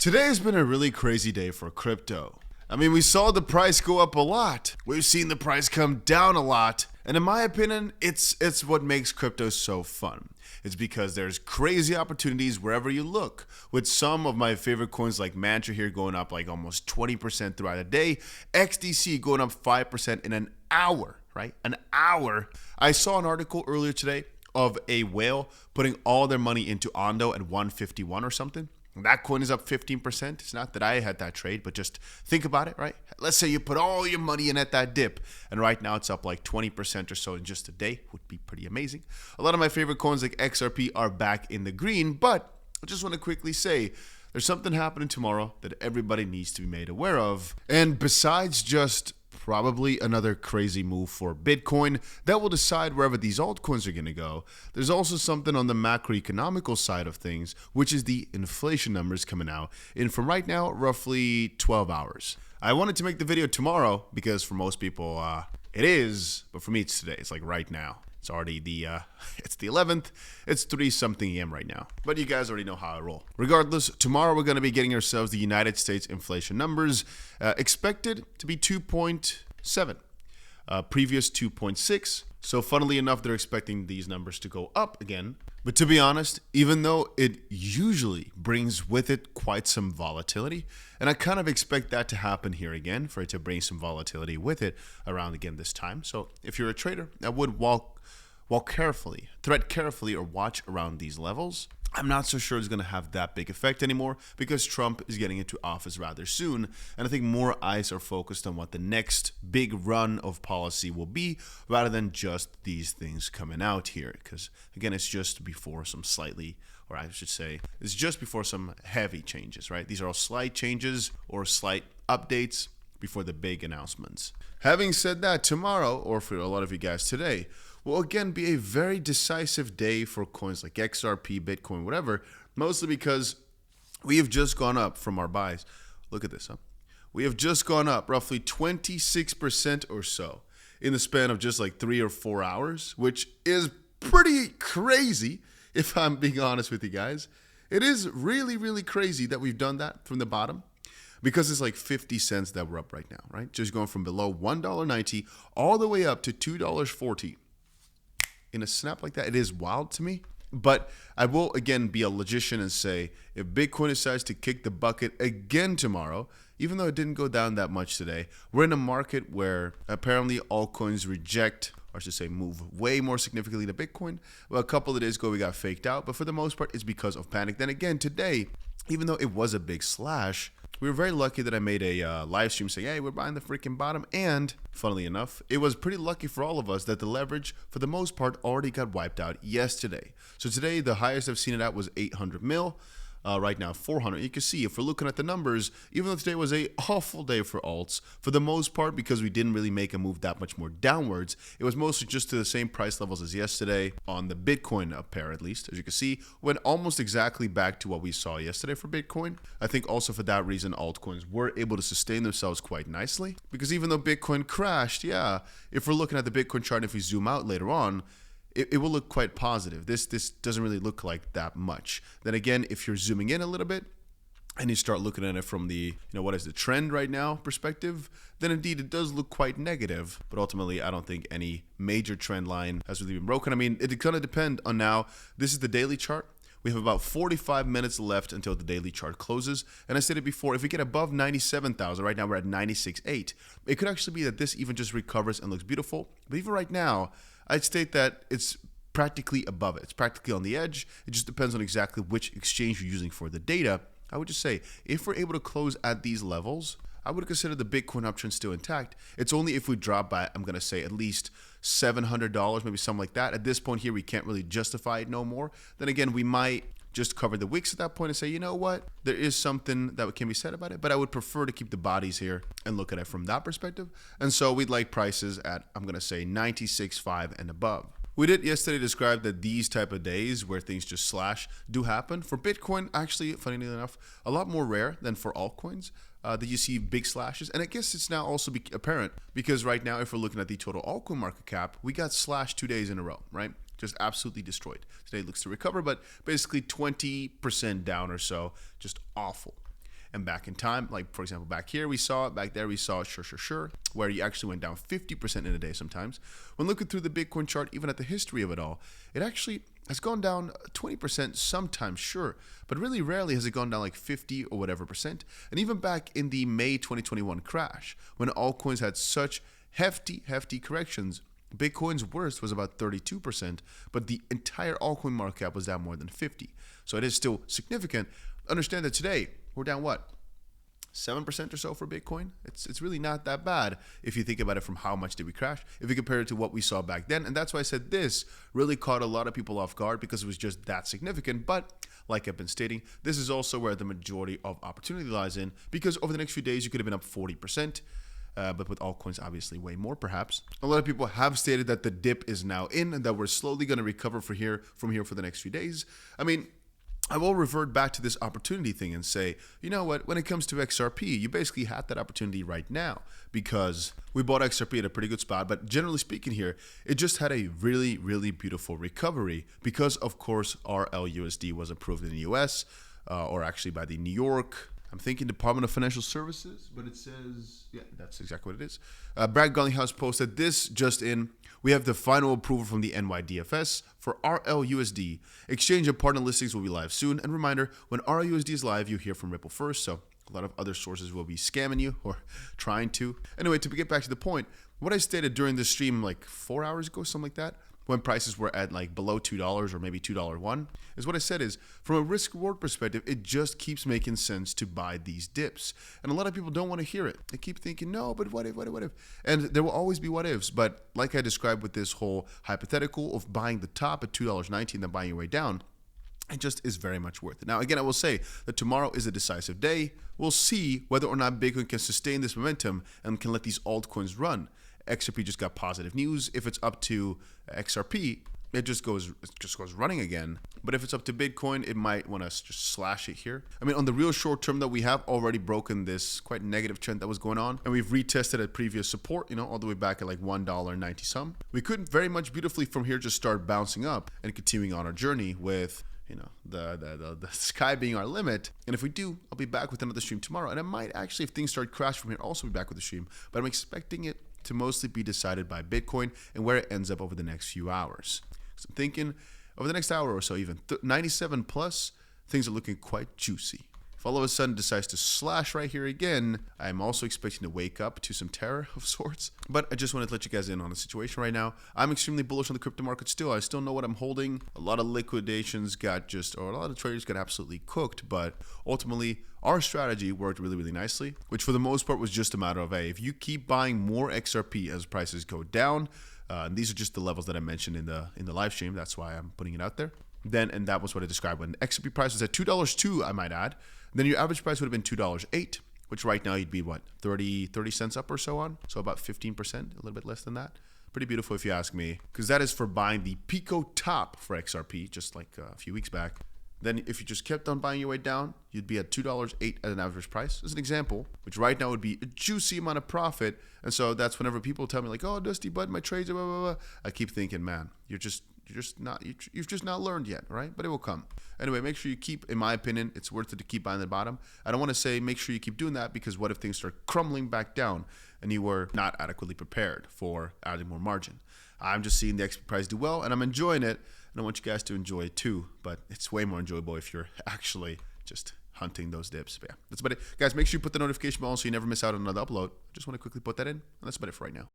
Today has been a really crazy day for crypto. I mean, we saw the price go up a lot. We've seen the price come down a lot. And in my opinion, it's what makes crypto so fun. It's because there's crazy opportunities wherever you look. With some of my favorite coins like Mantra here going up like almost 20% throughout the day. XDC going up 5% in an hour, right? An hour. I saw an article earlier today of a whale putting all their money into Ondo at 151 or something. That coin is up 15%. It's not that I had that trade, but just think about it, right? Let's say you put all your money in at that dip, and right now it's up like 20% or so in just a day. Would be pretty amazing. A lot of my favorite coins like XRP are back in the green, but I just want to quickly say there's something happening tomorrow that everybody needs to be made aware of. And besides just probably another crazy move for Bitcoin that will decide wherever these altcoins are going to go, there's also something on the macroeconomical side of things, which is the inflation numbers coming out in, from right now, roughly 12 hours. I wanted to make the video tomorrow because for most people it is, but for me it's today. It's like right now. It's already it's the 11th. It's 3-something a.m. right now. But you guys already know how I roll. Regardless, tomorrow we're going to be getting ourselves the United States inflation numbers. Expected to be 2.7. Previous 2.6. So funnily enough, they're expecting these numbers to go up again. But to be honest, even though it usually brings with it quite some volatility, and I kind of expect that to happen here again, for it to bring some volatility with it around again this time. So if you're a trader, I would tread carefully or watch around these levels. I'm not so sure it's going to have that big effect anymore because Trump is getting into office rather soon. And I think more eyes are focused on what the next big run of policy will be rather than just these things coming out here. Because again, it's just before some slightly, or I should say, it's just before some heavy changes, right? These are all slight changes or slight updates before the big announcements. Having said that, tomorrow, or for a lot of you guys today, will again be a very decisive day for coins like XRP, Bitcoin, whatever, mostly because we have just gone up from our buys. Look at this, huh? We have just gone up roughly 26% or so in the span of just like 3 or 4 hours, which is pretty crazy if I'm being honest with you guys. It is really, really crazy that we've done that from the bottom. Because it's like 50 cents that we're up right now, right? Just going from below $1.90 all the way up to $2.40. In a snap like that, it is wild to me. But I will again be a logician and say, if Bitcoin decides to kick the bucket again tomorrow, even though it didn't go down that much today, we're in a market where apparently altcoins reject, or I should say move way more significantly to Bitcoin. Well, a couple of days ago we got faked out, but for the most part it's because of panic. Then again, today, even though it was a big slash, we were very lucky that I made a live stream saying, hey, we're buying the freaking bottom. And funnily enough, it was pretty lucky for all of us that the leverage, for the most part, already got wiped out yesterday. So today, the highest I've seen it at was 800 mil. Right now, 400. You can see if we're looking at the numbers, even though today was a awful day for alts, for the most part, because we didn't really make a move that much more downwards, it was mostly just to the same price levels as yesterday on the Bitcoin pair, at least. As you can see, went almost exactly back to what we saw yesterday for Bitcoin. I think also for that reason, altcoins were able to sustain themselves quite nicely, because even though Bitcoin crashed, yeah, if we're looking at the Bitcoin chart, if we zoom out later on, it will look quite positive. This doesn't really look like that much. Then again, if you're zooming in a little bit and you start looking at it from the, what is the trend right now perspective, then indeed it does look quite negative. But ultimately, I don't think any major trend line has really been broken. I mean, it's going to depend on now. This is the daily chart. We have about 45 minutes left until the daily chart closes. And I said it before, if we get above 97,000, right now we're at 96.8, it could actually be that this even just recovers and looks beautiful. But even right now, I'd state that it's practically above it. It's practically on the edge. It just depends on exactly which exchange you're using for the data. I would just say, if we're able to close at these levels, I would consider the Bitcoin option still intact. It's only if we drop by, I'm going to say at least $700, maybe something like that. At this point here, we can't really justify it no more. Then again, we might just cover the wicks at that point and say, you know what, there is something that can be said about it, but I would prefer to keep the bodies here and look at it from that perspective. And so we'd like prices at, I'm going to say 96.5 and above. We did yesterday describe that these type of days where things just slash do happen. For Bitcoin, actually, funnily enough, a lot more rare than for altcoins that you see big slashes. And I guess it's now also apparent because right now, if we're looking at the total altcoin market cap, we got slashed 2 days in a row, right? Just absolutely destroyed. Today looks to recover, but basically 20% down or so, just awful. and back in time. Like, for example, back here we saw it, back there we saw it, sure, where you actually went down 50% in a day sometimes. When looking through the Bitcoin chart, even at the history of it all, it actually has gone down 20% sometimes, sure, but really rarely has it gone down like 50 or whatever percent. And even back in the May 2021 crash, when altcoins had such hefty corrections, Bitcoin's worst was about 32%, but the entire altcoin market cap was down more than 50. So it is still significant. Understand that today we're down what? 7% or so for Bitcoin. It's really not that bad if you think about it from how much did we crash, if you compare it to what we saw back then. And that's why I said this really caught a lot of people off guard, because it was just that significant. But like I've been stating, this is also where the majority of opportunity lies in, because over the next few days you could have been up 40%. But with altcoins, obviously way more perhaps. A lot of people have stated that the dip is now in and that we're slowly going to recover from here for the next few days. I mean, I will revert back to this opportunity thing and say, you know what, when it comes to XRP, you basically had that opportunity right now, because we bought XRP at a pretty good spot. But generally speaking here, it just had a really beautiful recovery because, of course, RLUSD was approved in the US, or actually by the New York, I'm thinking Department of Financial Services, but it says, yeah, that's exactly what it is. Brad Garlinghouse posted this just in. We have the final approval from the NYDFS for RLUSD. Exchange and partner listings will be live soon. And reminder, when RLUSD is live, you hear from Ripple first. So a lot of other sources will be scamming you or trying to. Anyway, to get back to the point, what I stated during the stream like 4 hours ago, something like that, when prices were at like below $2 or maybe $2.01, is what I said is, from a risk reward perspective, it just keeps making sense to buy these dips. And a lot of people don't want to hear it. They keep thinking, no, but what if? And there will always be what ifs. But like I described with this whole hypothetical of buying the top at $2.19 and then buying your way down, it just is very much worth it. Now, again, I will say that tomorrow is a decisive day. We'll see whether or not Bitcoin can sustain this momentum and can let these altcoins run. XRP just got positive news. If it's up to XRP, it just goes running again. But if it's up to Bitcoin, it might want to just slash it here. I mean, on the real short term, that we have already broken this quite negative trend that was going on, and we've retested at previous support, you know, all the way back at like $1.90 some. We could very much beautifully from here just start bouncing up and continuing on our journey with, you know, the sky being our limit. And if we do, I'll be back with another stream tomorrow. And I might actually, if things start crashing from here, also be back with the stream. But I'm expecting it to mostly be decided by Bitcoin and where it ends up over the next few hours. So I'm thinking over the next hour or so, even 97 plus, things are looking quite juicy. If all of a sudden decides to slash right here again, I'm also expecting to wake up to some terror of sorts. But I just wanted to let you guys in on the situation right now. I'm extremely bullish on the crypto market still. I still know what I'm holding. A lot of liquidations got a lot of traders got absolutely cooked, but ultimately our strategy worked really nicely, which for the most part was just a matter of, hey, if you keep buying more XRP as prices go down, and these are just the levels that I mentioned in the live stream, that's why I'm putting it out there. Then, and that was what I described when XRP price was at $2.02, I might add. Then your average price would have been $2.08, which right now you'd be what, 30 cents up or so on. So about 15%, a little bit less than that. Pretty beautiful if you ask me, because that is for buying the Pico top for XRP, just like a few weeks back. Then if you just kept on buying your way down, you'd be at $2.08 at an average price, as an example, which right now would be a juicy amount of profit. And so that's whenever people tell me like, oh, Dusty, but my trades are blah, blah, blah. I keep thinking, man, you've just not learned yet, right? But it will come. Anyway, make sure you keep, in my opinion, it's worth it to keep buying the bottom. I don't want to say make sure you keep doing that, because what if things start crumbling back down and you were not adequately prepared for adding more margin? I'm just seeing the XP price do well and I'm enjoying it. And I want you guys to enjoy it too, but it's way more enjoyable if you're actually just hunting those dips. But yeah, that's about it. Guys, make sure you put the notification bell on so you never miss out on another upload. Just want to quickly put that in, and that's about it for right now.